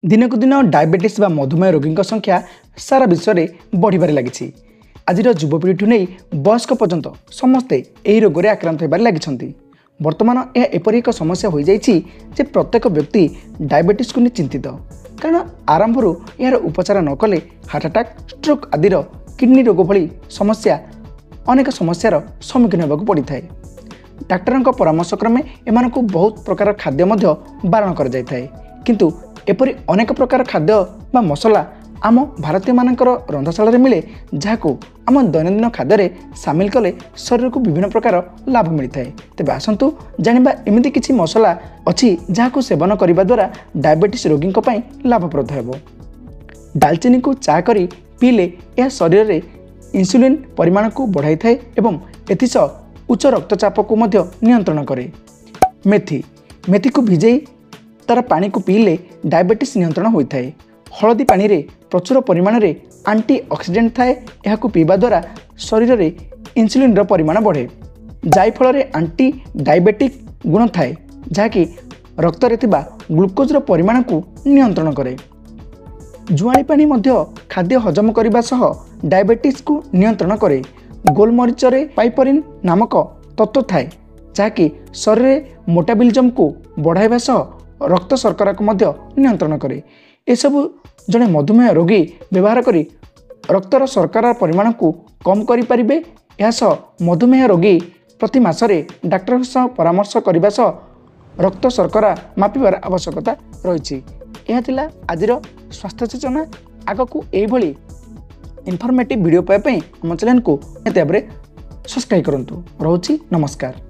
दिनकु दिन डायबिटीज व मधुमेह रोगी संख्या सारा विश्व में बढ़िबारे लगी। आज युवपीढ़ी नहीं वयस्क पर्यंत समस्ते यही रोग में आक्रांत होबार लगी। वर्तमान यह एपरी एक समस्या हो जाइए जे प्रत्येक व्यक्ति डायबिटीज को नहीं चिंतित, कारण आरंभ यार उपचार न कले हार्ट अटैक, स्ट्रोक आदिर किडनी रोग भली समस्या अनेक समस्यार सम्मुखीन होगा पड़ी था। डाक्टर परामर्श क्रमे एम बहुत प्रकार खाद्य बारण कर जाए, किंतु एपरी अनेक प्रकार खाद्य बा मसला आम भारतीय मानकर रंधशाला मिले, जहाँ आम दैनंदिन खाद्य सामिल कले शरीर को विभिन्न प्रकार लाभ मिलता है। तेज आसतु जाना एमती किसी मसला अच्छी जहाँ सेवन करने द्वारा डायबिटीज रोगी लाभप्रद हो। दालचीनी को चा करी पीले यह शरीर में इंसुलिन परिमाण को बढ़ाई थाए एवं एथिसह उच्च रक्तचाप को नियंत्रण करे। मेथी को भिजई तार पानी को पीले डायबिटीज नियंत्रण होता है। हलदी पानी रे प्रचुर परिमाण में आंटी ऑक्सीडेंट थाए, यह पीवा द्वारा शरीर में इंसुलिन परिमाण बढ़े। जायफल आंटी डायबेटिक गुण थाए, जहाँकि रक्त रे ग्लुकोज परिमाण को नियंत्रण करे। जुआणी पानी खाद्य हजम करने सह डायबिटीज को नियंत्रण करे। गोलमरीच पाइपरिन नामक तत्व थाए, जहाँकि शरीर में मेटाबॉलिज्म को बढ़ाइबा सह रक्त शर्करा को नियंत्रण करे। एसबू जड़े मधुमेह रोगी व्यवहार करी रक्तर शर्करा परिमाण को कम करें। यह मधुमेह रोगी प्रति मासरे डाक्टर सह परामर्श करने सह रक्त शर्करा मापिबार आवश्यकता रही। यह आज स्वास्थ्य सूचना। आगक यही इनफॉर्मेटिव वीडियो पाइबा आम चैनल को निहाती भाव सब्सक्राइब करूँ। रोची नमस्कार।